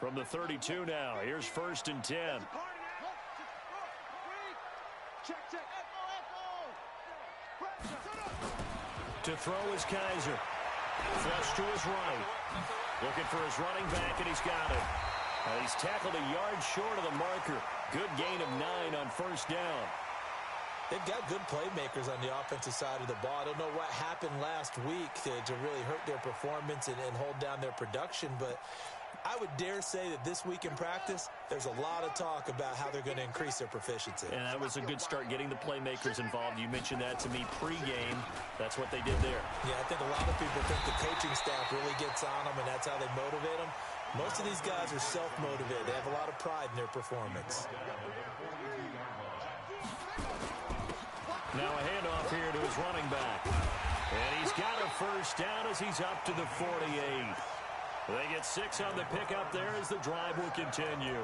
From the 32 now, here's 1st and 10. To throw is Kizer. Flush to his right. Looking for his running back, and he's got it. He's tackled a yard short of the marker. Good gain of 9 on 1st down. They've got good playmakers on the offensive side of the ball. I don't know what happened last week to really hurt their performance and hold down their production, but I would dare say that this week in practice, there's a lot of talk about how they're going to increase their proficiency. And that was a good start, getting the playmakers involved. You mentioned that to me pregame. That's what they did there. Yeah, I think a lot of people think the coaching staff really gets on them, and that's how they motivate them. Most of these guys are self-motivated. They have a lot of pride in their performance. Now a handoff here to his running back. And he's got a 1st down as he's up to the 48. They get 6 on the pickup there as the drive will continue.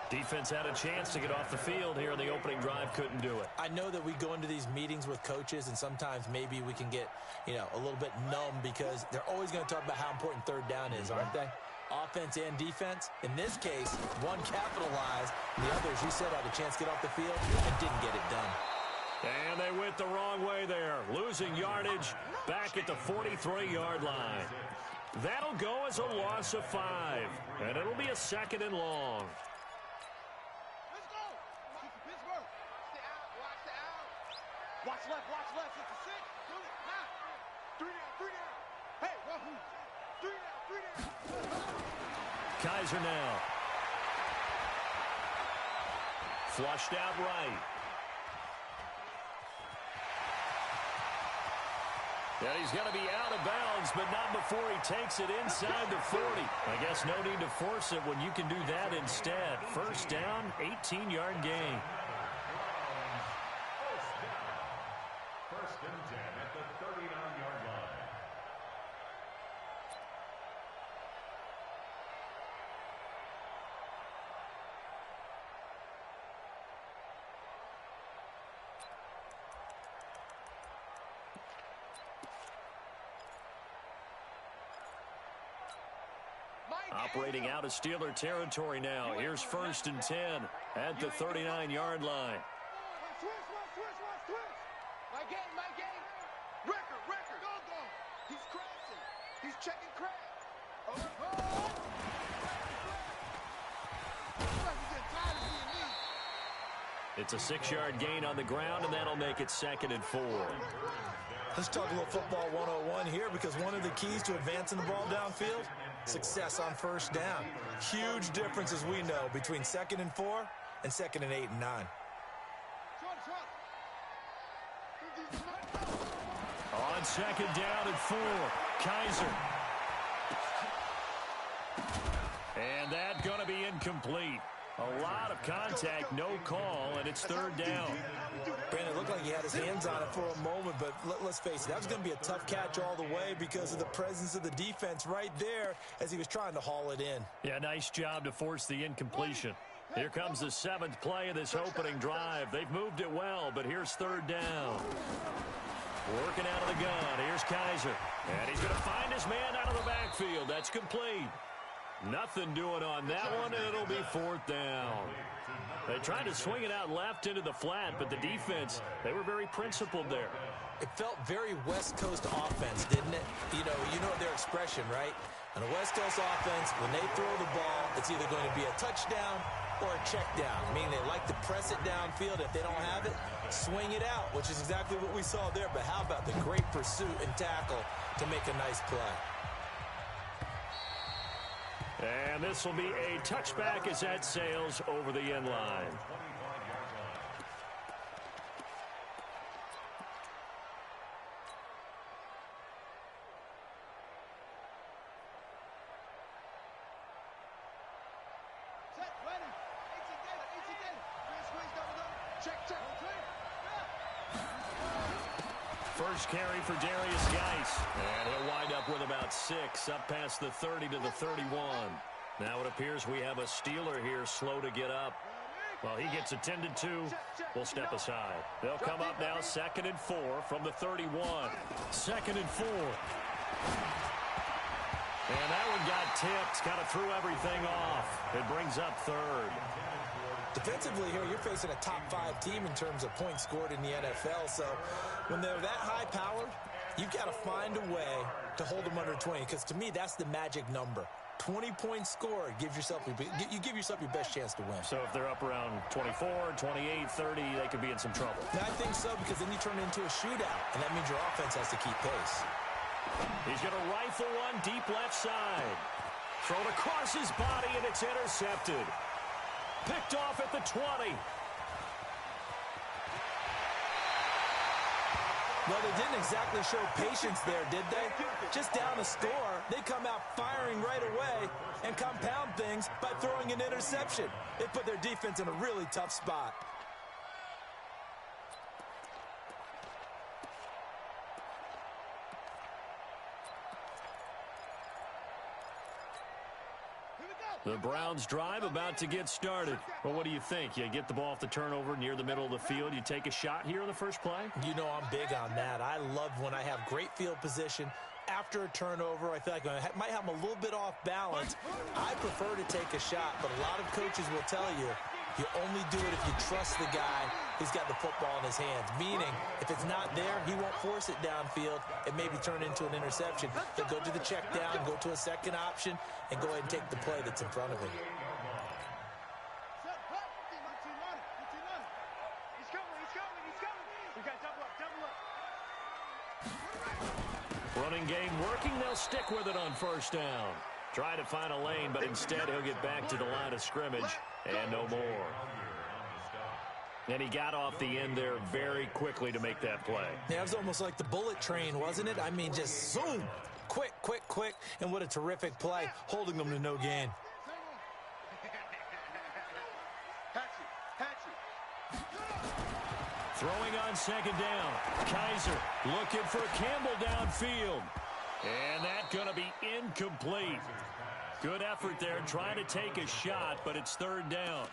Defense had a chance to get off the field here in the opening drive, couldn't do it. I know that we go into these meetings with coaches, and sometimes maybe we can get, a little bit numb because they're always going to talk about how important 3rd down is, aren't they? Offense and defense. In this case, one capitalized, and the others, you said, had a chance to get off the field and didn't get it done. And they went the wrong way there, losing yardage back at the 43-yard line. That'll go as a loss of 5, and it'll be a 2nd and long. Let's go. Pittsburgh. Stay out. Watch the out. Watch left. It's a 6. Do it. Now. 3 down. Hey, Wahoo. 3 down. Kizer now. Flushed out right. Yeah, he's going to be out of bounds, but not before he takes it inside the 40. I guess no need to force it when you can do that instead. 1st down, 18-yard gain. 1st and 10 at the 39-yard line. Operating out of Steeler territory now. Here's 1st and 10 at the 39-yard line. Switch. My game. Record. Go. He's crossing. He's checking crack. It's a 6-yard gain on the ground, and that'll make it 2nd and 4. Let's talk a little football 101 here, because one of the keys to advancing the ball downfield, success on 1st down. Huge difference, as we know, between 2nd and 4 and 2nd and 8 and 9. On 2nd down and 4, Kizer. And that's going to be incomplete. A lot of contact, no call, and it's 3rd down. Brandon, it looked like he had his hands on it for a moment, but let's face it, that was going to be a tough catch all the way because of the presence of the defense right there as he was trying to haul it in. Yeah, nice job to force the incompletion. Here comes the 7th play of this opening drive. They've moved it well, but here's 3rd down. Working out of the gun. Here's Kizer. And he's going to find his man out of the backfield. That's complete. Nothing doing on that one, and it'll be 4th down. They tried to swing it out left into the flat, but the defense, they were very principled there. It felt very West Coast offense, didn't it? You know their expression, right? On a West Coast offense, when they throw the ball, it's either going to be a touchdown or a check down, meaning they like to press it downfield. If they don't have it, swing it out, which is exactly what we saw there. But how about the great pursuit and tackle to make a nice play? And this will be a touchback as that sails over the end line. First carry for Darius Geis. And he'll wind up with about 6 up past the 30 to the 31. Now it appears we have a Steeler here slow to get up. Well, he gets attended to. We'll step aside. They'll come up now 2nd and 4 from the 31. 2nd and 4. And that one got tipped, kind of threw everything off. It brings up third. Defensively here, you're facing a top-5 team in terms of points scored in the NFL. So when they're that high-powered, you've got to find a way to hold them under 20. Because to me, that's the magic number. 20 points scored gives yourself you give yourself your best chance to win. So if they're up around 24, 28, 30, they could be in some trouble. I think so, because then you turn it into a shootout, and that means your offense has to keep pace. He's going to rifle one deep left side. Thrown across his body, and it's intercepted. Picked off at the 20. Well, they didn't exactly show patience there, did they? Just down a score, they come out firing right away and compound things by throwing an interception. They put their defense in a really tough spot. The Browns drive about to get started. Well, what do you think? You get the ball off the turnover near the middle of the field. You take a shot here in the first play? You know I'm big on that. I love when I have great field position. After a turnover, I feel like I might have them a little bit off balance. I prefer to take a shot, but a lot of coaches will tell you, you only do it if you trust the guy who's got the football in his hands. Meaning, if it's not there, he won't force it downfield and maybe turn into an interception. He'll go to the check down, go to a second option, and go ahead and take the play that's in front of him. Running game working. They'll stick with it on first down. Try to find a lane, but instead he'll get back to the line of scrimmage and no more. And he got off the end there very quickly to make that play. Yeah, it was almost like the bullet train, wasn't it? I mean, just zoom. Quick, quick, quick. And what a terrific play, holding them to no gain. Throwing on second down. Kaiser looking for Campbell downfield. And that's going to be incomplete. Good effort there, trying to take a shot, but it's third down.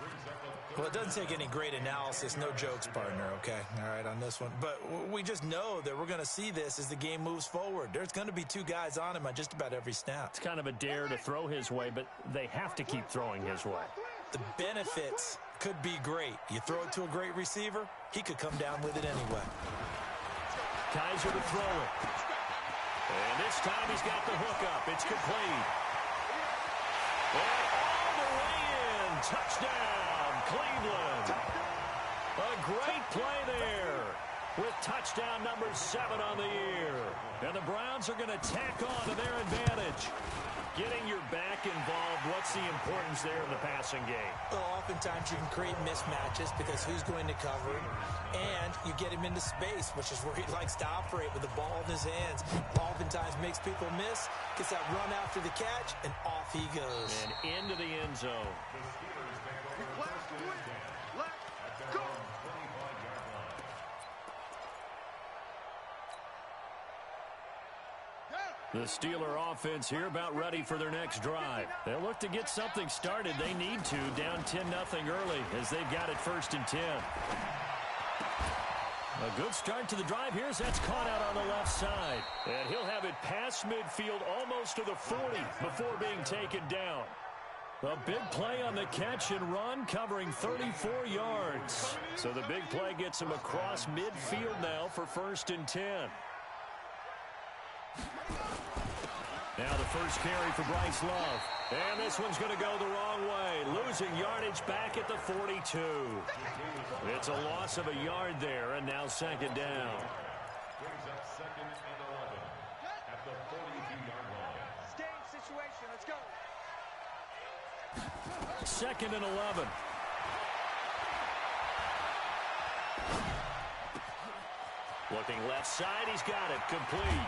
Well, it doesn't take any great analysis. No jokes, partner, okay? All right, on this one. But we just know that we're going to see this as the game moves forward. There's going to be two guys on him on just about every snap. It's kind of a dare to throw his way, but they have to keep throwing his way. The benefits could be great. You throw it to a great receiver, he could come down with it anyway. Kaiser to throw it. And this time he's got the hook up. It's complete. And all the way in. Touchdown, Cleveland. A great play there with touchdown number 7 on the year. And the Browns are going to tack on to their advantage. Getting your back involved, what's the importance there in the passing game? Well, oftentimes you can create mismatches because who's going to cover him, and you get him into space, which is where he likes to operate with the ball in his hands. Oftentimes makes people miss, gets that run after the catch, and off he goes. And into the end zone. The Steeler offense here about ready for their next drive. They'll look to get something started. They need to, down 10-0 early as they've got it 1st and 10. A good start to the drive here as that's caught out on the left side. And he'll have it past midfield almost to the 40 before being taken down. A big play on the catch and run, covering 34 yards. So the big play gets him across midfield now for 1st and 10. Now the first carry for Bryce Love. And this one's going to go the wrong way. Losing yardage back at the 42. It's a loss of a yard there, and now 2nd down. Brings up 2nd and 11 at the 42-yard line. Staying situation. Let's go. 2nd and 11. Looking left side, he's got it, complete.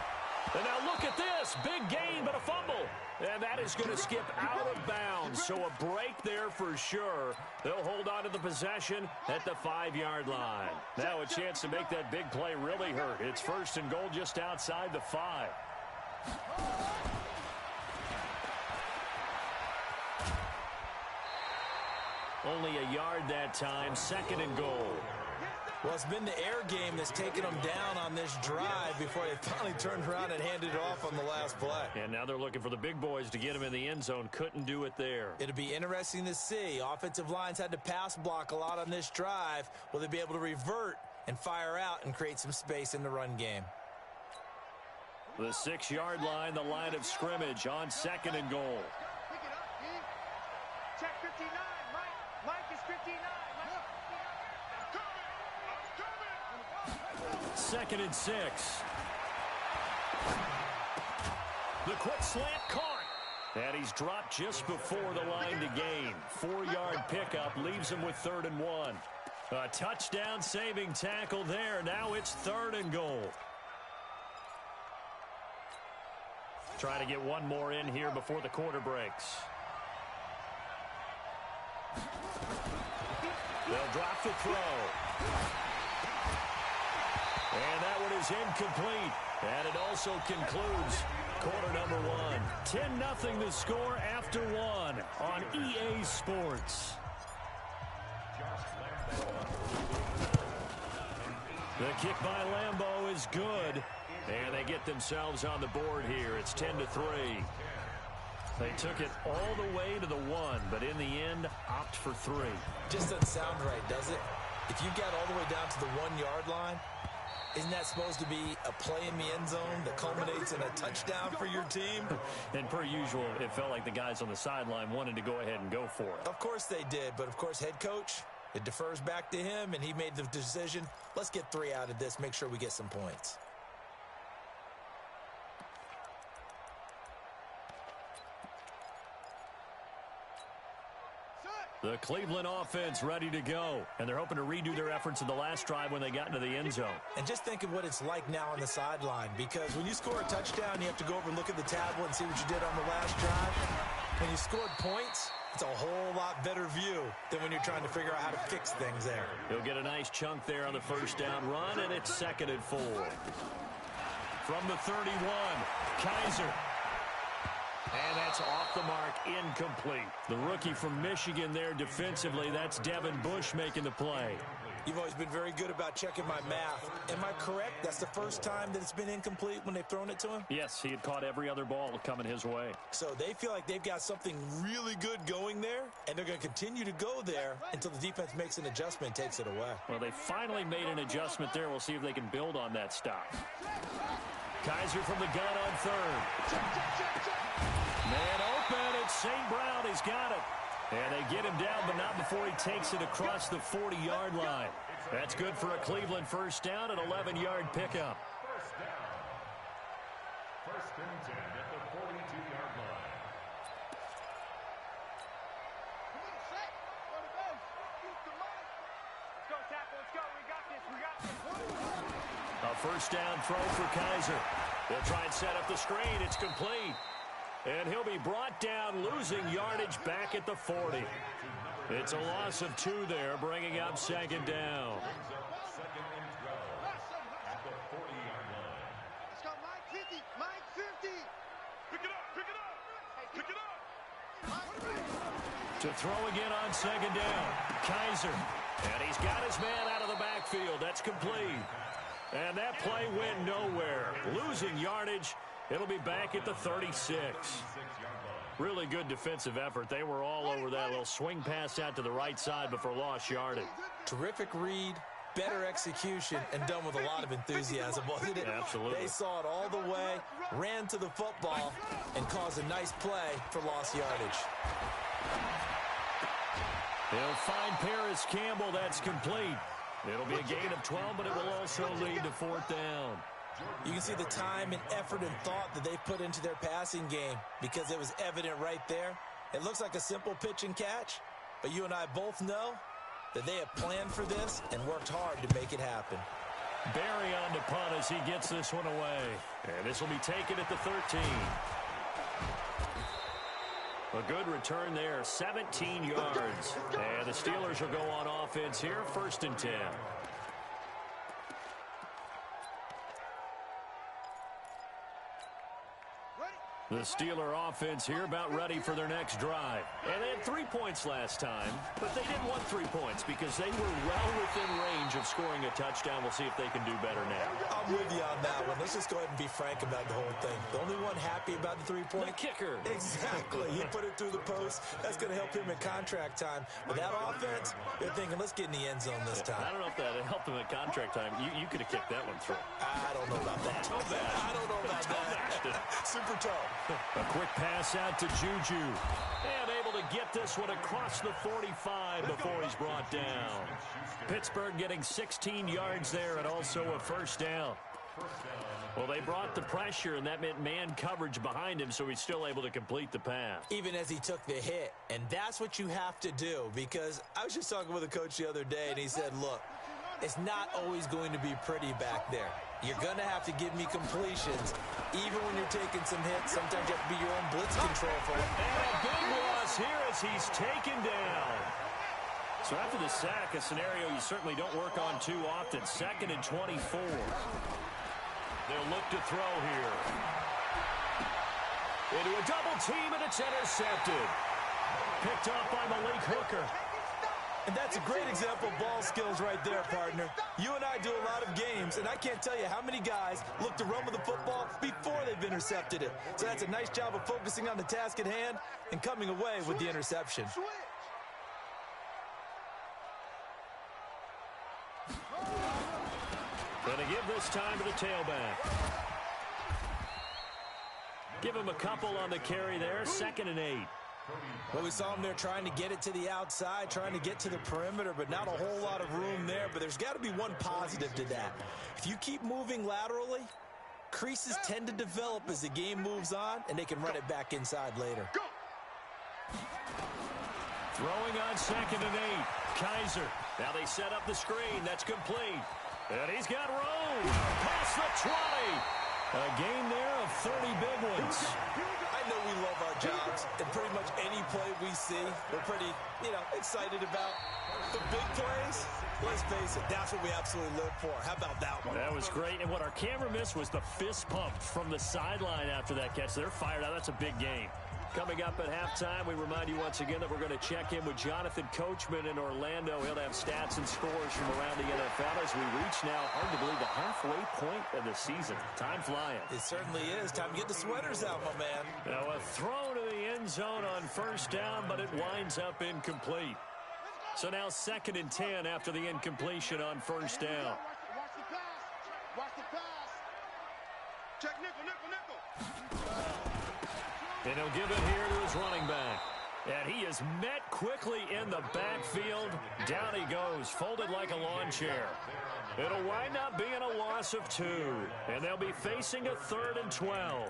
And now look at this, big gain, but a fumble. And that is going to skip out of bounds, so a break there for sure. They'll hold on to the possession at the 5-yard line. Now a chance to make that big play really hurt. It's 1st and goal just outside the 5. Only a yard that time, 2nd and goal. Well, it's been the air game that's taken them down on this drive before they finally turned around and handed it off on the last play. And now they're looking for the big boys to get him in the end zone. Couldn't do it there. It'll be interesting to see. Offensive lines had to pass block a lot on this drive. Will they be able to revert and fire out and create some space in the run game? The 6-yard line, the line of scrimmage on 2nd and goal. Pick it up, D. Check 59, Mike. Mike is 59. Second and 6. The quick slant caught. And he's dropped just before the line to gain. 4-yard pickup leaves him with 3rd and 1. A touchdown saving tackle there. Now it's 3rd and goal. Try to get one more in here before the quarter breaks. They'll drop the throw. And that one is incomplete. And it also concludes quarter number 1. 10-0 the score after 1 on EA Sports. The kick by Lambeau is good. And they get themselves on the board here. It's 10-3. They took it all the way to the 1, but in the end, opt for 3. Just doesn't sound right, does it? If you get all the way down to the 1-yard line, isn't that supposed to be a play in the end zone that culminates in a touchdown for your team? And per usual, it felt like the guys on the sideline wanted to go ahead and go for it. Of course they did, but of course head coach, it defers back to him, and he made the decision, let's get 3 out of this, make sure we get some points. The Cleveland offense ready to go, and they're hoping to redo their efforts in the last drive when they got into the end zone. And just think of what it's like now on the sideline, because when you score a touchdown, you have to go over and look at the tablet and see what you did on the last drive. When you scored points, it's a whole lot better view than when you're trying to figure out how to fix things there. He'll get a nice chunk there on the first down run, and it's 2nd and 4. From the 31, Kaiser. And that's off the mark, incomplete. The rookie from Michigan there defensively, that's Devin Bush making the play. You've always been very good about checking my math. Am I correct? That's the first time that it's been incomplete when they've thrown it to him? Yes, he had caught every other ball coming his way. So they feel like they've got something really good going there, and they're going to continue to go there until the defense makes an adjustment and takes it away. Well, they finally made an adjustment there. We'll see if they can build on that stop. Kaiser from the gun on 3rd. Man open, it's St. Brown. He's got it. And they get him down, but not before he takes it across the 40-yard line. That's good for a Cleveland first down, an 11-yard pickup. First and 10 at the 42-yard line. Let's go, tackle. Let's go. We got this. We got this. A first down throw for Kaiser. They'll try and set up the screen. It's complete. And he'll be brought down, losing yardage back at the 40. It's a loss of 2 there, bringing up 2nd down. Second and 12 at the 40-yard line. Let's go, Mike 50. Mike 50. Pick it up. Pick it up. Pick it up. To throw again on 2nd down. Kaiser. And he's got his man out of the backfield. That's complete. And that play went nowhere. Losing yardage. It'll be back at the 36. Really good defensive effort. They were all over that little swing pass out to the right side before lost yardage. Terrific read, better execution, and done with a lot of enthusiasm, wasn't it? Absolutely. They saw it all the way, ran to the football, and caused a nice play for lost yardage. They'll find Paris Campbell. That's complete. It'll be a gain of 12, but it will also lead to 4th down. You can see the time and effort and thought that they put into their passing game because it was evident right there. It looks like a simple pitch and catch, but you and I both know that they have planned for this and worked hard to make it happen. Barry on to punt as he gets this one away. And this will be taken at the 13. A good return there, 17 yards. And the Steelers will go on offense here, 1st and 10. The Steeler offense here about ready for their next drive. And they had 3 points last time, but they didn't want 3 points because they were well within range of scoring a touchdown. We'll see if they can do better now. I'm with you on that one. Let's just go ahead and be frank about the whole thing. The only one happy about the 3-point? The kicker. Exactly. He put it through the post. That's going to help him at contract time. But that offense, they're thinking, let's get in the end zone this time. I don't know if that helped him at contract time. You could have kicked that one through. I don't know about that. I don't know about that. Super toe. A quick pass out to Juju. And able to get this one across the 45 before he's brought down. Pittsburgh getting 16 yards there and also a first down. Well, they brought the pressure, and that meant man coverage behind him, so he's still able to complete the pass. Even as he took the hit. And that's what you have to do, because I was just talking with a coach the other day, and he said, look, it's not always going to be pretty back there. You're going to have to give me completions. Even when you're taking some hits, sometimes you have to be your own blitz control for it. And a big loss here as he's taken down. So after the sack, a scenario you certainly don't work on too often. 2nd and 24. They'll look to throw here. Into a double team, and it's intercepted. Picked up by Malik Hooker. And that's a great example of ball skills right there, partner. You and I do a lot of games, and I can't tell you how many guys look to run with the football before they've intercepted it. So that's a nice job of focusing on the task at hand and coming away with the interception. Gonna give this time to the tailback. Give him a couple on the carry there. 2nd and 8. Well, we saw him there trying to get it to the outside, trying to get to the perimeter, but not a whole lot of room there. But there's got to be one positive to that. If you keep moving laterally, creases tend to develop as the game moves on, and they can run it back inside later. Throwing on 2nd and 8. Kaiser. Now they set up the screen. That's complete. And he's got room. Past the 20. A gain there of 30 big ones. I know we love our jobs, and pretty much any play we see, we're pretty, excited about. The big plays, let's face it, that's what we absolutely live for. How about that one? That was great. And what our camera missed was the fist pump from the sideline after that catch. They're fired out. That's a big game. Coming up at halftime, we remind you once again that we're going to check in with Jonathan Coachman in Orlando. He'll have stats and scores from around the NFL as we reach now, hard to believe, the halfway point of the season. Time flying. It certainly is. Time to get the sweaters out, my man. Now a throw to the end zone on first down, but it winds up incomplete. So now 2nd and 10 after the incompletion on first down. Watch the pass. Watch the pass. Check nickel. And he'll give it here to his running back. And he is met quickly in the backfield. Down he goes, folded like a lawn chair. It'll wind up being a loss of 2. And they'll be facing a 3rd and 12.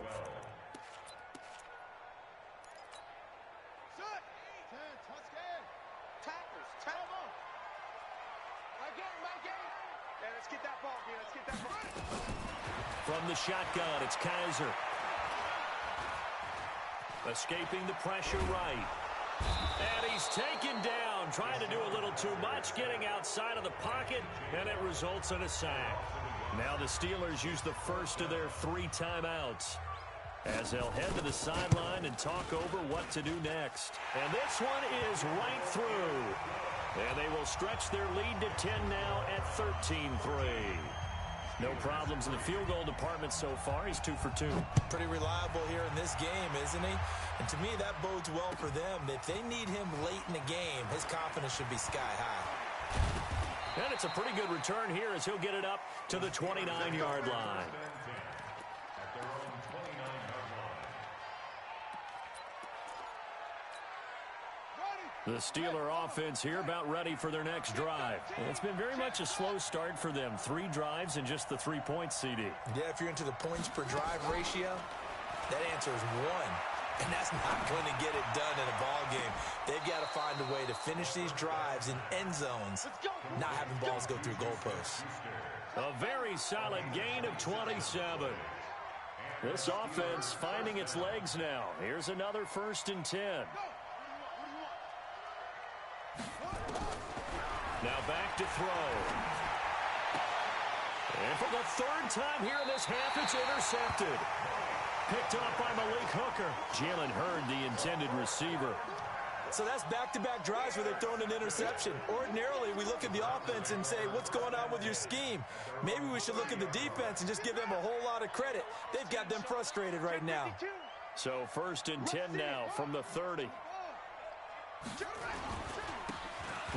From the shotgun, it's Kaiser. Escaping the pressure right. And he's taken down, trying to do a little too much, getting outside of the pocket, and it results in a sack. Now the Steelers use the first of their 3 timeouts as they'll head to the sideline and talk over what to do next. And this one is right through. And they will stretch their lead to 10 now at 13-3. No problems in the field goal department so far. He's 2 for 2. Pretty reliable here in this game, isn't he? And to me, that bodes well for them. If they need him late in the game, his confidence should be sky high. And it's a pretty good return here as he'll get it up to the 29-yard line. The Steeler offense here about ready for their next drive. It's been very much a slow start for them. 3 drives and just the 3 points, CD. Yeah, if you're into the points per drive ratio, that answer is 1. And that's not going to get it done in a ball game. They've got to find a way to finish these drives in end zones, not having balls go through goalposts. A very solid gain of 27. This offense finding its legs now. Here's another 1st and 10. Now back to throw. And for the 3rd time here in this half, it's intercepted. picked off by Malik Hooker. Jalen Hurd, the intended receiver. So that's back-to-back drives where they're throwing an interception. Ordinarily, we look at the offense and say, what's going on with your scheme? Maybe we should look at the defense and just give them a whole lot of credit. They've got them frustrated right now. So 1st and 10 now from the 30.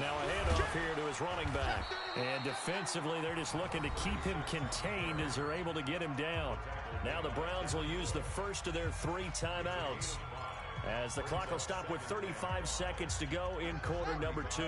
Now a handoff here to his running back. And defensively, they're just looking to keep him contained as they're able to get him down. Now the Browns will use the first of their 3 timeouts, as the clock will stop with 35 seconds to go in quarter number 2.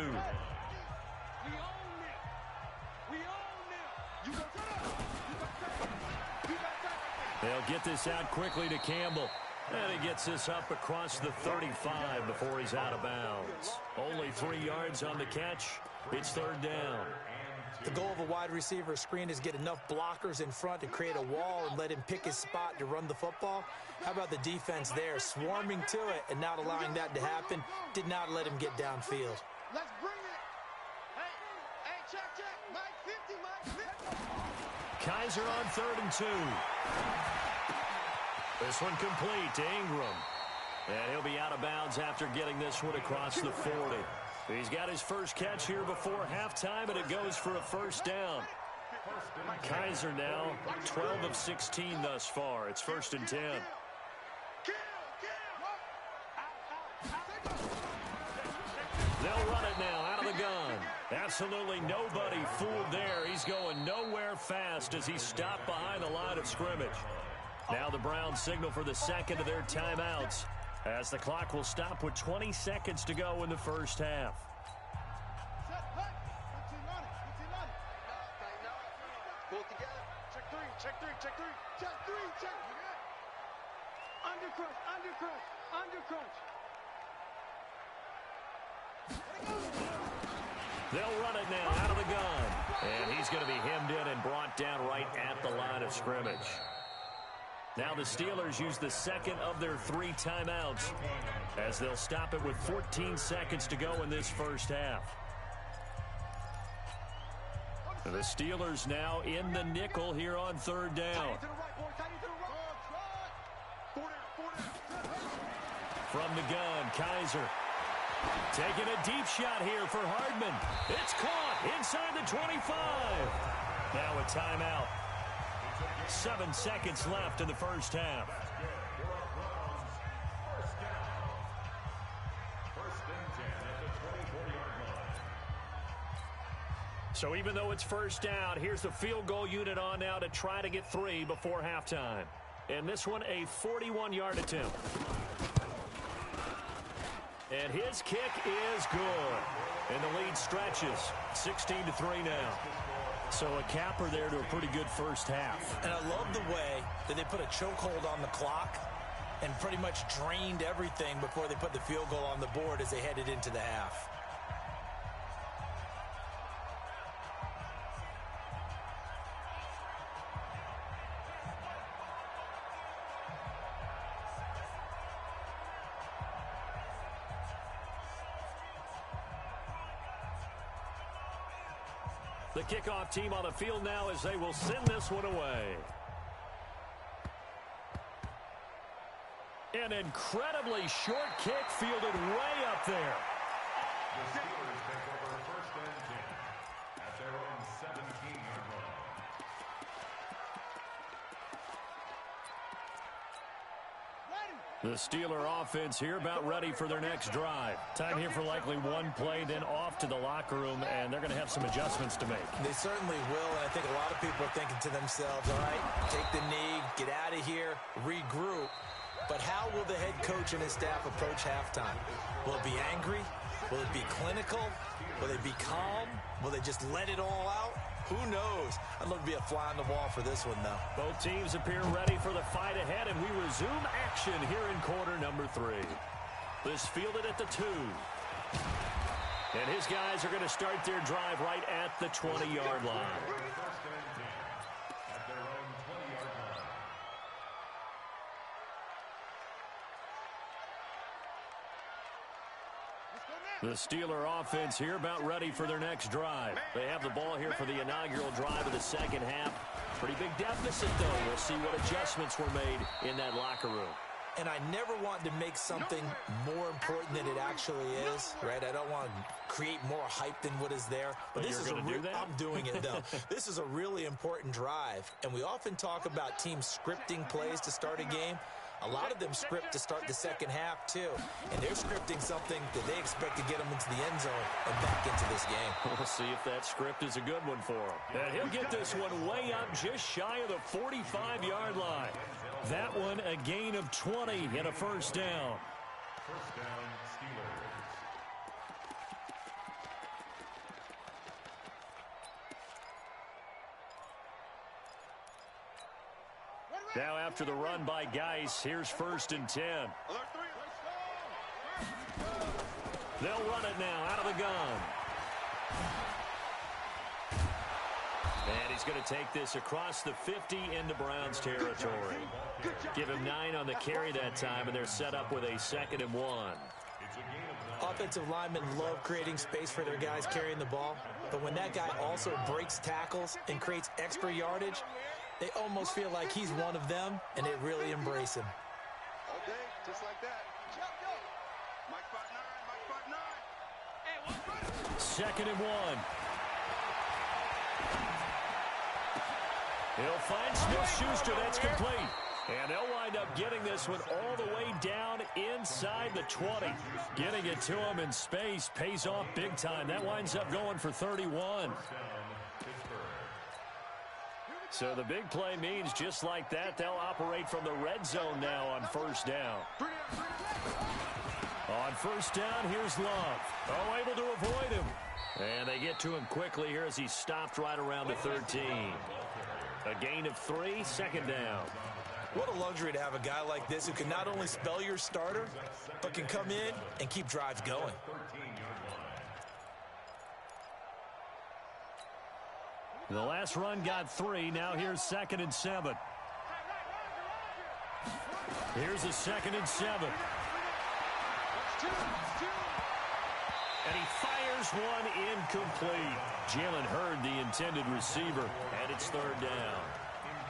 They'll get this out quickly to Campbell. And he gets this up across the 35 before he's out of bounds. Only 3 yards on the catch. It's 3rd down. The goal of a wide receiver screen is get enough blockers in front to create a wall and let him pick his spot to run the football. How about the defense there, swarming to it and not allowing that to happen? Did not let him get downfield. Let's bring it. Hey, check. Mike 50, Mike 50. Kizer on 3rd and 2. This one complete to Ingram. And he'll be out of bounds after getting this one across the 40. He's got his first catch here before halftime, and it goes for a 1st down. Kizer now 12 of 16 thus far. It's 1st and 10. They'll run it now out of the gun. Absolutely nobody fooled there. He's going nowhere fast as he's stopped behind the line of scrimmage. Now the Browns signal for the 2nd of their timeouts, as the clock will stop with 20 seconds to go in the first half. Pull it together. Check three. Undercrunch. They'll run it now out of the gun. And he's going to be hemmed in and brought down right at the line of scrimmage. Now the Steelers use the 2nd of their 3 timeouts, as they'll stop it with 14 seconds to go in this first half. The Steelers now in the nickel here on 3rd down. From the gun, Kizer taking a deep shot here for Hardman. It's caught inside the 25. Now a timeout. 7 seconds left in the first half. So even though it's 1st down, here's the field goal unit on now to try to get 3 before halftime. And this one, a 41-yard attempt. And his kick is good. And the lead stretches 16-3 now. So a capper there to a pretty good first half. And I love the way that they put a chokehold on the clock and pretty much drained everything before they put the field goal on the board as they headed into the half. The kickoff team on the field now as they will send this one away. An incredibly short kick fielded way up there. The Steelers take over 1st and 10 at their own 17-yard line. The Steeler offense here about ready for their next drive. Time here for likely one play, then off to the locker room, and they're going to have some adjustments to make. They certainly will, and I think a lot of people are thinking to themselves, all right, take the knee, get out of here, regroup. But how will the head coach and his staff approach halftime? Will it be angry? Will it be clinical? Will they be calm? Will they just let it all out? Who knows? I'd love to be a fly on the wall for this one, though. Both teams appear ready for the fight ahead, and we resume action here in quarter number 3. This fielded at the 2. And his guys are going to start their drive right at the 20-yard line. The Steeler offense here about ready for their next drive. They have the ball here for the inaugural drive of the second half. Pretty big deficit, though. We'll see what adjustments were made in that locker room. And I never want to make something more important than it actually is, right? I don't want to create more hype than what is there. But this is you're going to do that? I'm doing it, though. This is a really important drive. And we often talk about teams scripting plays to start a game. A lot of them script to start the second half, too. And they're scripting something that they expect to get them into the end zone and back into this game. We'll see if that script is a good one for him. And he'll get this one way up just shy of the 45-yard line. That one a gain of 20 and a first down. First down, Steelers. Now after the run by Geis, here's 1st and 10. Alert 3, let's go. They'll run it now out of the gun. And he's going to take this across the 50 into Browns territory. Give him 9 on the carry that time, and they're set up with a 2nd and 1. Offensive linemen love creating space for their guys carrying the ball. But when that guy also breaks tackles and creates extra yardage, they almost feel like he's one of them, and they really embrace him. All day, just like that. Mike 5'9", Mike 5'9". Hey, 2nd and 1. He'll find Smith-Schuster. That's complete. And they'll wind up getting this one all the way down inside the 20. Getting it to him in space pays off big time. That winds up going for 31. So the big play means just like that, they'll operate from the red zone now on 1st down. On 1st down, here's Love. Oh, able to avoid him. And they get to him quickly here as he stopped right around the 13. A gain of 3, 2nd down. What a luxury to have a guy like this who can not only spell your starter, but can come in and keep drives going. The last run got 3. Now here's 2nd and 7. Here's a 2nd and 7. And he fires one incomplete. Jalen Hurd, the intended receiver, and it's 3rd down.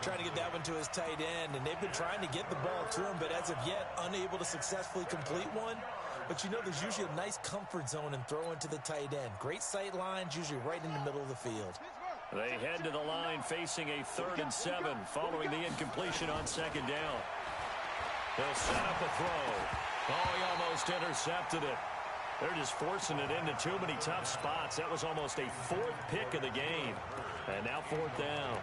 Trying to get that one to his tight end, and they've been trying to get the ball to him, but as of yet, unable to successfully complete one. But you know there's usually a nice comfort zone in throwing to the tight end. Great sight lines, usually right in the middle of the field. They head to the line facing a 3rd and 7 following the incompletion on 2nd down. They'll set up a throw. Oh, he almost intercepted it. They're just forcing it into too many tough spots. That was almost a 4th pick of the game. And now 4th down.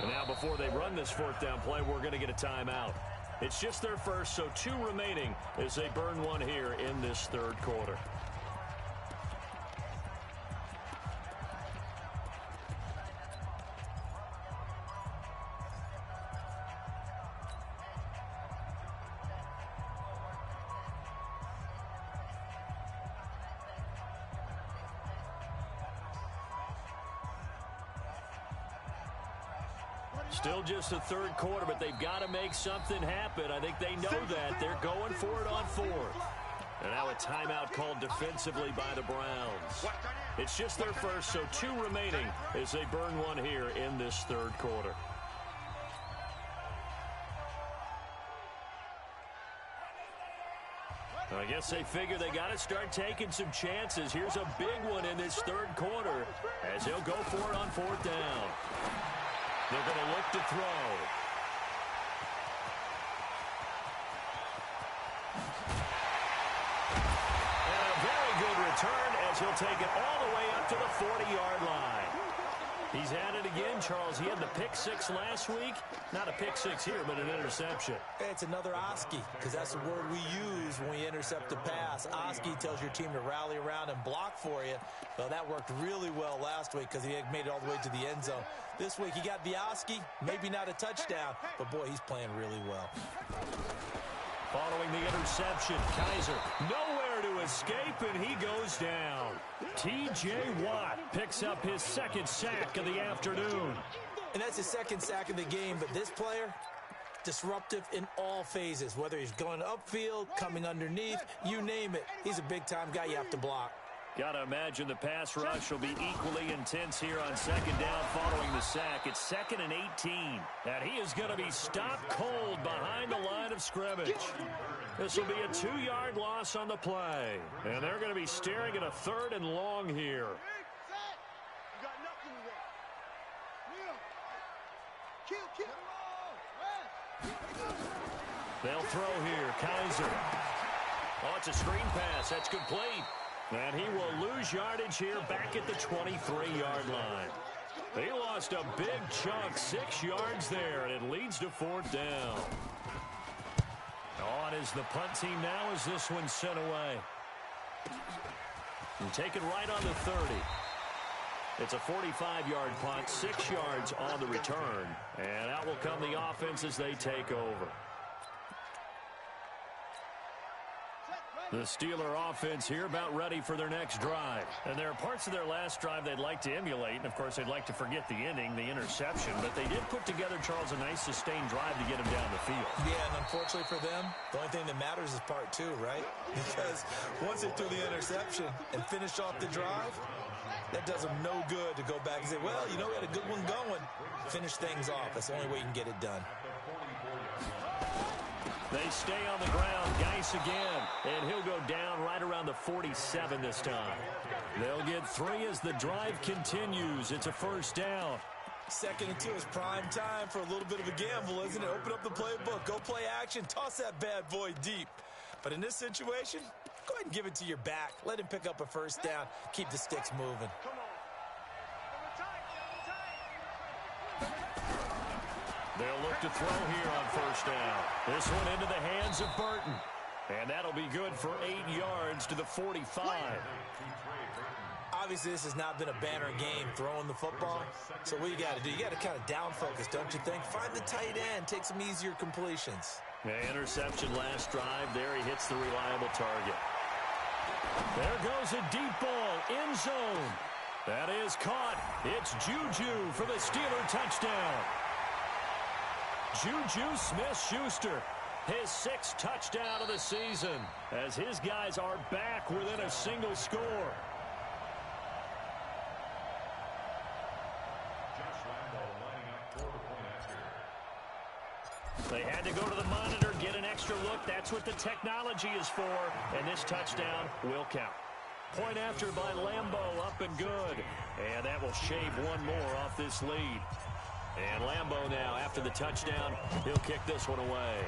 And now before they run this 4th down play, we're going to get a timeout. It's just their first, so 2 remaining as they burn one here in this 3rd quarter. Still just the 3rd quarter, but they've got to make something happen. I think they know that. They're going for it on 4th. And now a timeout called defensively by the Browns. It's just their first, so 2 remaining as they burn one here in this 3rd quarter. I guess they figure they got to start taking some chances. Here's a big one in this 3rd quarter as he'll go for it on 4th down. They're going to look to throw. And a very good return as he'll take it all the way up to the 40-yard line. He's at it again, Charles. He had the pick 6 last week. Not a pick 6 here, but an interception. Hey, it's another Oski, because that's the word we use when we intercept a pass. Oski tells your team to rally around and block for you. Well, that worked really well last week because he had made it all the way to the end zone. This week he got the Oski, maybe not a touchdown, but boy, he's playing really well. Following the interception, Kaiser nowhere to escape, and he goes down. T.J. Watt picks up his 2nd sack of the afternoon. And that's his 2nd sack of the game, but this player, disruptive in all phases, whether he's going upfield, coming underneath, you name it. He's a big-time guy you have to block. Gotta imagine the pass rush will be equally intense here on second down following the sack. It's 2nd and 18. And he is going to be stopped cold behind the line of scrimmage. This will be a 2-yard loss on the play. And they're going to be staring at a 3rd and long here. They'll throw here. Kaiser. Oh, it's a screen pass. That's complete. And he will lose yardage here back at the 23-yard line. He lost a big chunk, 6 yards there, and it leads to 4th down. On is the punt team now as this one's sent away. And take it right on the 30. It's a 45-yard punt, 6 yards on the return. And out will come the offense as they take over. The Steeler offense here about ready for their next drive. And there are parts of their last drive they'd like to emulate. And, of course, they'd like to forget the ending, the interception. But they did put together, Charles, a nice sustained drive to get him down the field. Yeah, and unfortunately for them, the only thing that matters is part 2, right? Because once they threw the interception and finished off the drive, that does them no good to go back and say, well, you know, we had a good one going. Finish things off. That's the only way you can get it done. They stay on the ground. Geis again. And he'll go down right around the 47 this time. They'll get 3 as the drive continues. It's a 1st down. 2nd and 2 is prime time for a little bit of a gamble, isn't it? Open up the playbook. Go play action. Toss that bad boy deep. But in this situation, go ahead and give it to your back. Let him pick up a 1st down. Keep the sticks moving. They'll look to throw here on 1st down. This one into the hands of Burton. And that'll be good for 8 yards to the 45. Obviously, this has not been a banner game throwing the football. So what you got to do, you got to kind of down focus, don't you think? Find the tight end. Take some easier completions. Yeah, interception last drive. There he hits the reliable target. There goes a deep ball. End zone. That is caught. It's Juju for the Steeler touchdown. Juju Smith-Schuster, his 6th touchdown of the season, as his guys are back within a single score. They had to go to the monitor, get an extra look. That's what the technology is for, and this touchdown will count. Point after by Lambo, up and good. And that will shave 1 more off this lead. And Lambo now, after the touchdown, he'll kick this one away.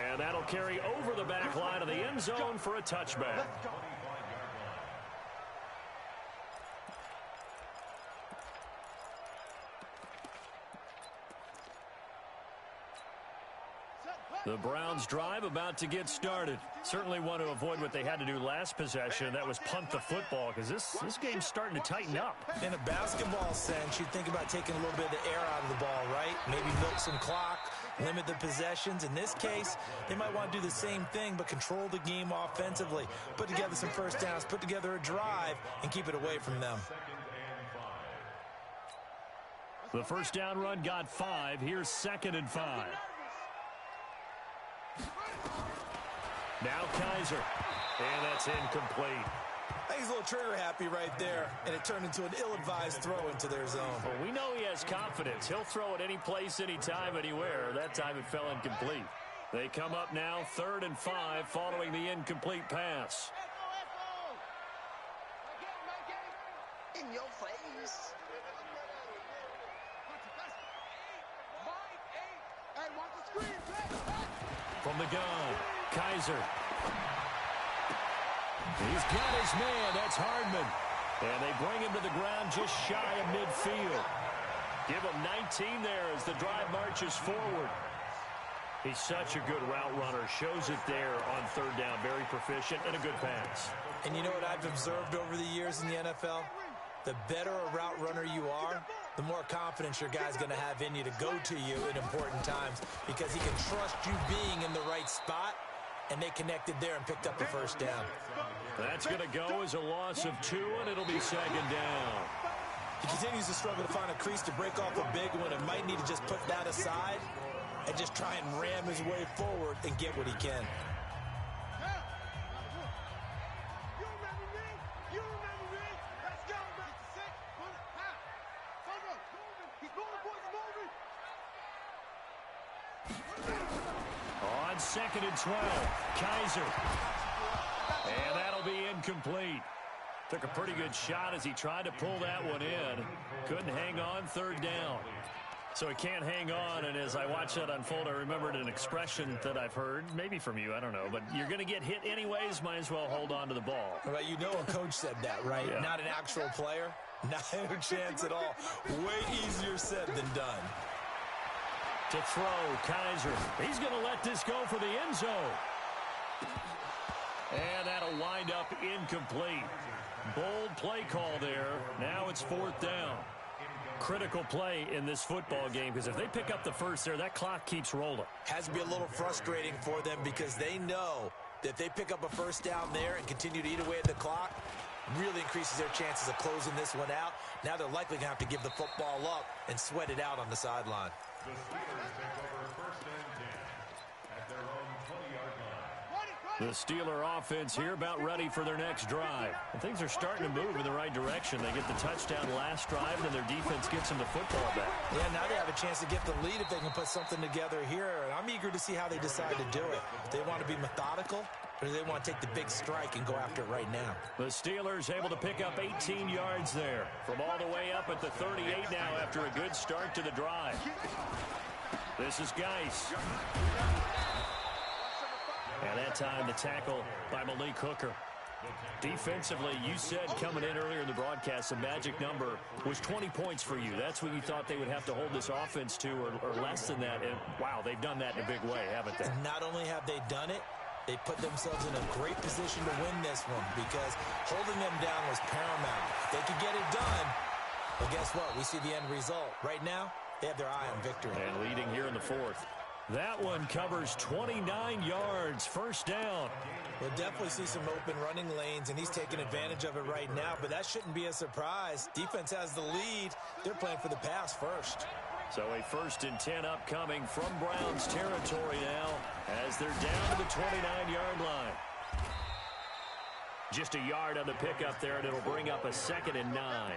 And that'll carry over the back line of the end zone for a touchback. The Browns drive about to get started. Certainly want to avoid what they had to do last possession. That was punt the football, because this game's starting to tighten up. In a basketball sense, you think about taking a little bit of the air out of the ball, right? Maybe milk some clock, limit the possessions. In this case, they might want to do the same thing, but control the game offensively. Put together some 1st downs, put together a drive, and keep it away from them. The 1st down run got 5. Here's 2nd and 5. Now Kaiser, and that's incomplete. I think he's a little trigger happy right there, and it turned into an ill-advised throw into their zone. Well, we know he has confidence. He'll throw it any place, anytime, anywhere. That time it fell incomplete. They come up now 3rd and 5 following the incomplete pass. In your face. Hey, watch the screen. From the gun, Kaiser. He's got his man. That's Hardman. And they bring him to the ground just shy of midfield. Give him 19 there as the drive marches forward. He's such a good route runner. Shows it there on 3rd down. Very proficient and a good pass. And you know what I've observed over the years in the NFL? The better a route runner you are, the more confidence your guy's going to have in you to go to you in important times, because he can trust you being in the right spot, and they connected there and picked up the 1st down. That's going to go as a loss of 2, and it'll be 2nd down. He continues to struggle to find a crease to break off a big one, and might need to just put that aside and just try and ram his way forward and get what he can. 2nd and 12. Kaiser. And that'll be incomplete. Took a pretty good shot as he tried to pull that one in. Couldn't hang on, 3rd down. So he can't hang on, and as I watch that unfold, I remembered an expression that I've heard, maybe from you, I don't know, but you're going to get hit anyways, might as well hold on to the ball. Well, you know a coach said that, right? Yeah. Not an actual player. Not a chance at all. Way easier said than done. To throw, Kaiser. He's going to let this go for the end zone. And that'll wind up incomplete. Bold play call there. Now it's 4th down. Critical play in this football game because if they pick up the first there, that clock keeps rolling. Has to be a little frustrating for them because they know that if they pick up a first down there and continue to eat away at the clock, really increases their chances of closing this one out. Now they're likely going to have to give the football up and sweat it out on the sideline. The Steelers take over 1st and 10 at their own 20-yard line. The Steeler offense here about ready for their next drive. And things are starting to move in the right direction. They get the touchdown last drive, and their defense gets them the football back. Yeah, now they have a chance to get the lead if they can put something together here. And I'm eager to see how they decide to do it. Do they want to be methodical, or do they want to take the big strike and go after it right now? The Steelers able to pick up 18 yards there from all the way up at the 38 now after a good start to the drive. This is Geis. And that time the tackle by Malik Hooker. Defensively, you said coming in earlier in the broadcast, the magic number was 20 points for you. That's what you thought they would have to hold this offense to or less than that. And, wow, they've done that in a big way, haven't they? And not only have they done it, they put themselves in a great position to win this one because holding them down was paramount. If they could get it done, well, guess what? We see the end result. Right now, they have their eye on victory. And leading here in the 4th. That one covers 29 yards, 1st down. We'll definitely see some open running lanes, and he's taking advantage of it right now, but that shouldn't be a surprise. Defense has the lead. They're playing for the pass first. So a 1st and 10 upcoming from Browns territory now as they're down to the 29-yard line. Just a yard on the pickup there, and it'll bring up a 2nd and 9.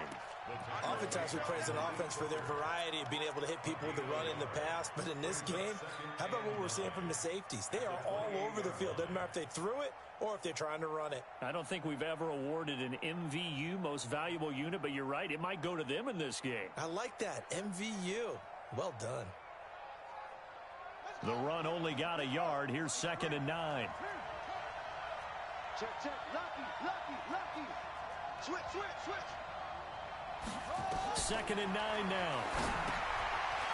Oftentimes we praise an offense for their variety of being able to hit people with the run and the pass, but in this game, how about what we're seeing from the safeties? They are all over the field. Doesn't matter if they threw it or if they're trying to run it. I don't think we've ever awarded an MVU, most valuable unit, but you're right, it might go to them in this game. I like that, MVU. Well done. The run only got a yard. Here's 2nd and 9. Check, check. Lucky. Switch. 2nd and 9 now.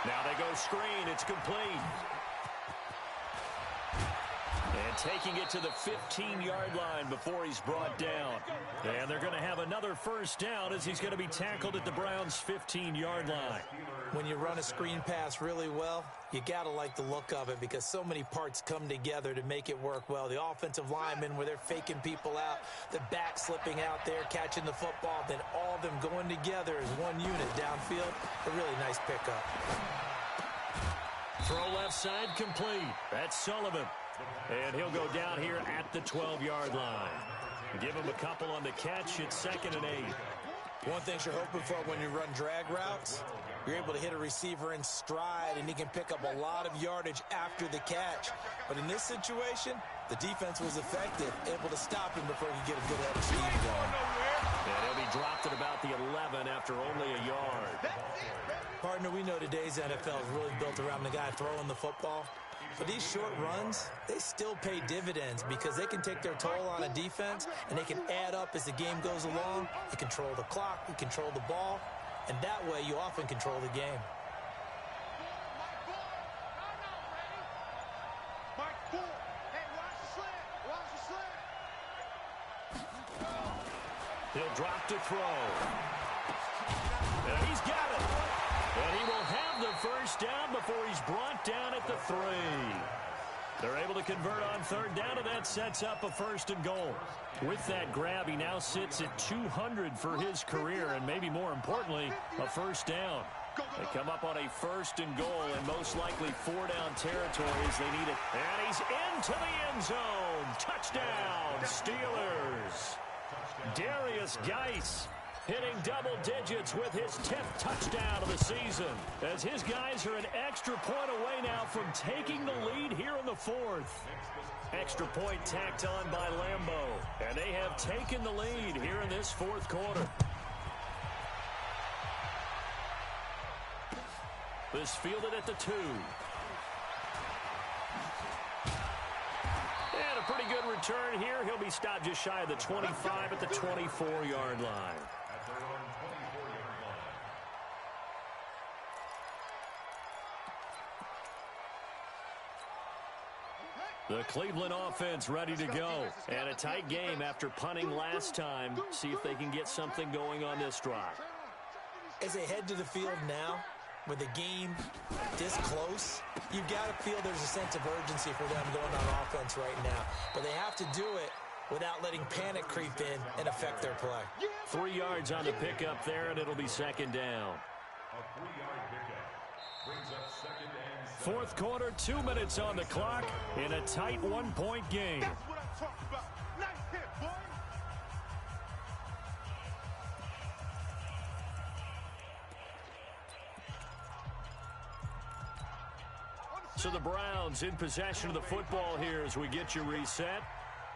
Now they go screen. It's complete. And taking it to the 15-yard line before he's brought down. And they're going to have another 1st down as he's going to be tackled at the Browns' 15-yard line. When you run a screen pass really well, you got to like the look of it because so many parts come together to make it work well. The offensive linemen where they're faking people out, the back slipping out there, catching the football, then all of them going together as one unit downfield. A really nice pickup. Throw left side complete. That's Sullivan. And he'll go down here at the 12-yard line. Give him a couple on the catch. It's 2nd and 8. One thing you're hoping for when you run drag routes, you're able to hit a receiver in stride, and he can pick up a lot of yardage after the catch. But in this situation, the defense was effective, able to stop him before he could get a good head of steam going. And he'll be dropped at about the 11 after only a yard. Partner, we know today's NFL is really built around the guy throwing the football. But these short runs, they still pay dividends because they can take their toll on a defense, and they can add up as the game goes along. You control the clock, you control the ball, and that way you often control the game. Mike, pull. Hey, watch the slant. He'll drop to throw. And he's got it. And he will have the 1st down before he's brought down at the 3. They're able to convert on 3rd down, and that sets up a 1st and goal. With that grab, he now sits at 200 for his career, and maybe more importantly, a 1st down. They come up on a 1st and goal, and most likely 4-down territory as they need it. And he's into the end zone. Touchdown, Steelers. Darius Geis. Hitting double digits with his 10th touchdown of the season. As his guys are an extra point away now from taking the lead here in the fourth. Extra point tacked on by Lambeau. And they have taken the lead here in this fourth quarter. This fielded at the 2. And a pretty good return here. He'll be stopped just shy of the 25 at the 24-yard line. At their own 24-yard line. The Cleveland offense ready to go. And a tight game after punting last time. See if they can get something going on this drive. As they head to the field now, with the game this close, you've got to feel there's a sense of urgency for them going on offense right now. But they have to do it without letting panic creep in and affect their play. 3 yards on the pickup there, and it'll be second down. A 3-yard pickup brings up second and 7. Fourth quarter, 2 minutes on the clock in a tight one-point game. That's what I'm talking about. Nice hit, boy. So the Browns in possession of the football here as we get you reset.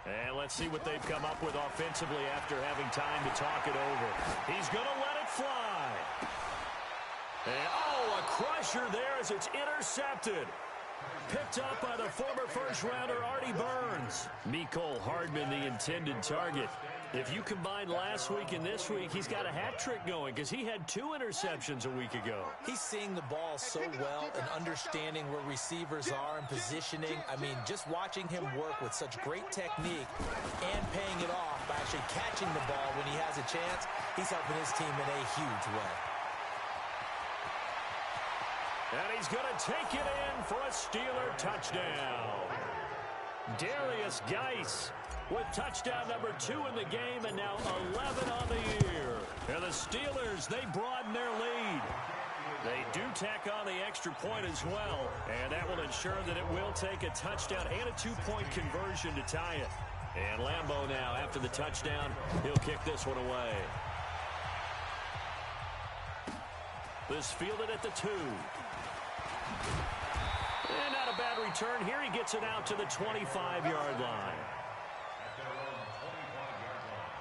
And let's see what they've come up with offensively after having time to talk it over. He's going to let it fly. And, oh, a crusher there as it's intercepted. Picked up by the former first-rounder Artie Burns. Mecole Hardman, the intended target. If you combine last week and this week, he's got a hat trick going because he had 2 interceptions a week ago. He's seeing the ball so well and understanding where receivers are and positioning. I mean, just watching him work with such great technique and paying it off by actually catching the ball when he has a chance, he's helping his team in a huge way. And he's going to take it in for a Steeler touchdown. Darius Geis with touchdown number 2 in the game and now 11 on the year. And the Steelers, they broaden their lead. They do tack on the extra point as well, and that will ensure that it will take a touchdown and a 2-point conversion to tie it. And Lambeau now, after the touchdown, he'll kick this one away. This fielded at the 2. And not a bad return here. He gets it out to the 25-yard line. At their own 25-yard line.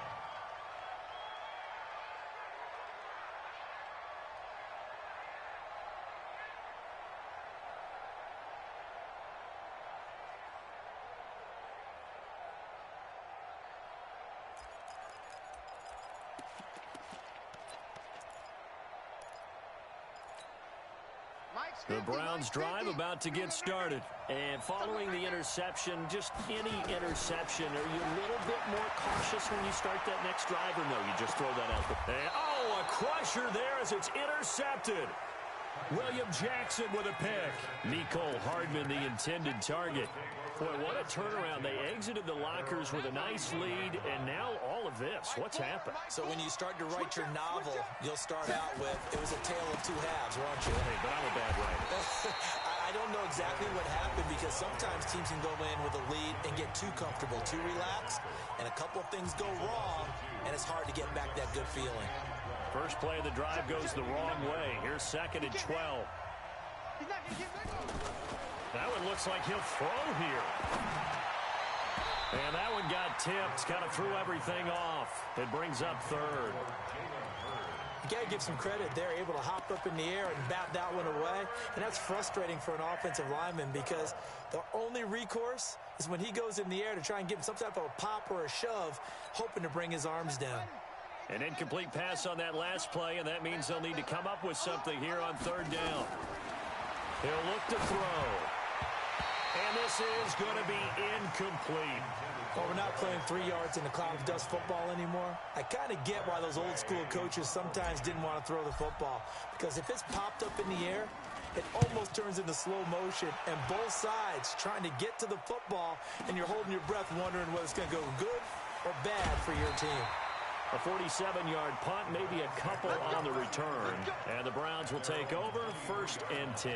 The Browns drive about to get started. And following the interception, just any interception, are you a little bit more cautious when you start that next drive, or no, you just throw that out there? And, oh, a crusher there as it's intercepted. William Jackson with a pick. Mecole Hardman, the intended target. Boy, what a turnaround. They exited the lockers with a nice lead, and now all of this. What's happened? So when you start to write your novel, you'll start out with, it was a tale of 2 halves, won't you? Hey, but I'm a bad writer. I don't know exactly what happened because sometimes teams can go in with a lead and get too comfortable, too relaxed, and a couple of things go wrong, and it's hard to get back that good feeling. First play of the drive goes the wrong way. Here's second and 12. That one looks like he'll throw here. And that one got tipped. Kind of threw everything off. It brings up third. You got to give some credit. They're able to hop up in the air and bat that one away. And that's frustrating for an offensive lineman because the only recourse is when he goes in the air to try and give him some type of a pop or a shove, hoping to bring his arms down. An incomplete pass on that last play, and that means they'll need to come up with something here on third down. He'll look to throw. And this is going to be incomplete. Well, we're not playing 3 yards in a cloud of dust football anymore. I kind of get why those old school coaches sometimes didn't want to throw the football. Because if it's popped up in the air, it almost turns into slow motion. And both sides trying to get to the football, and you're holding your breath wondering whether it's going to go good or bad for your team. A 47-yard punt, maybe a couple on the return. And the Browns will take over, 1st and 10.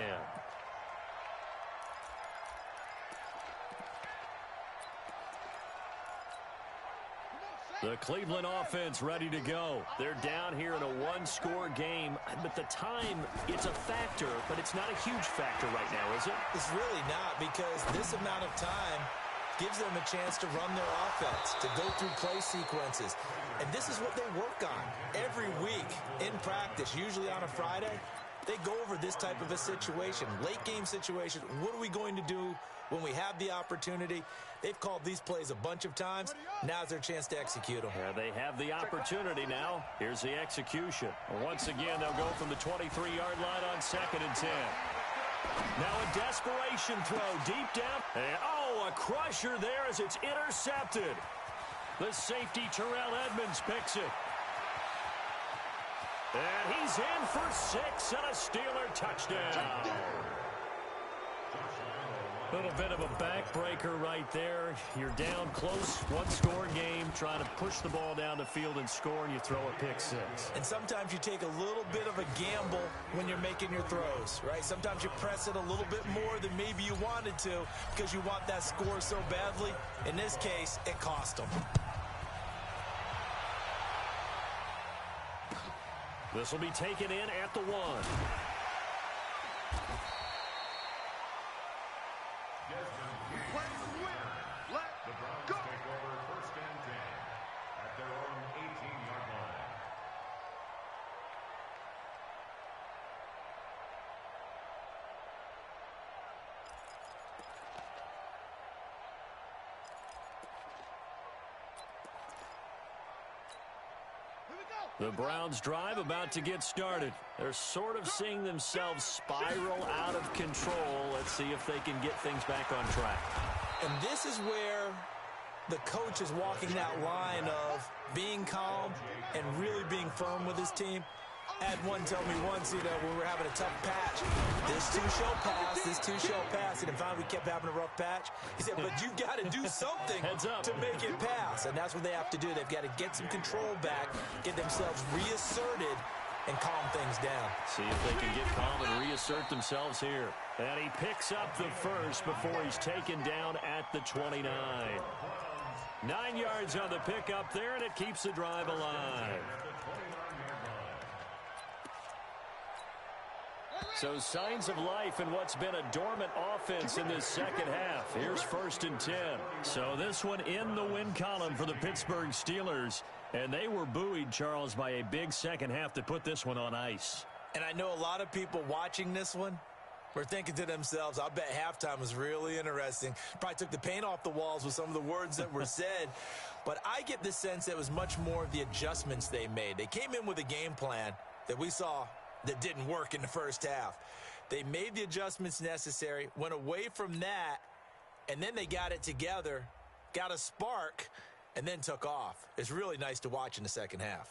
The Cleveland offense ready to go. They're down here in a one-score game, but the time, it's a factor, but it's not a huge factor right now, is it? It's really not, because this amount of time gives them a chance to run their offense, to go through play sequences. And this is what they work on every week in practice, usually on a Friday. They go over this type of a situation, late game situation. What are we going to do when we have the opportunity? They've called these plays a bunch of times. Now's their chance to execute them. Yeah, they have the opportunity now. Here's the execution. Once again, they'll go from the 23-yard line on 2nd and 10. Now a desperation throw deep down. And, oh, a crusher there as it's intercepted. The safety, Terrell Edmonds, picks it. And he's in for 6 and a Steeler touchdown. A little bit of a backbreaker right there. You're down close, one-score game, trying to push the ball down the field and score, and you throw a pick 6. And sometimes you take a little bit of a gamble when you're making your throws, right? Sometimes you press it a little bit more than maybe you wanted to because you want that score so badly. In this case, it cost them. This will be taken in at the 1. The Browns take over 1st and 10 at their own 18-yard line. The Browns drive about to get started. They're sort of seeing themselves spiral out of control. Let's see if they can get things back on track. And this is where the coach is walking that line of being calm and really being firm with his team. I had one tell me once, when we were having a tough patch, this too shall pass, this too shall pass. And finally we kept having a rough patch. He said, but you've got to do something to make it pass. And that's what they have to do. They've got to get some control back, get themselves reasserted, and calm things down. See if they can get calm and reassert themselves here. And he picks up the first before he's taken down at the 29. 9 yards on the pickup there, and it keeps the drive alive. So signs of life in what's been a dormant offense in this second half. Here's 1st and 10. So this one in the win column for the Pittsburgh Steelers. And they were buoyed, Charles, by a big second half to put this one on ice. And I know a lot of people watching this one were thinking to themselves, I bet halftime was really interesting. Probably took the paint off the walls with some of the words that were said. But I get the sense that it was much more of the adjustments they made. They came in with a game plan that we saw that didn't work in the first half. They made the adjustments necessary, went away from that, and then they got it together, got a spark, and then took off. It's really nice to watch in the second half.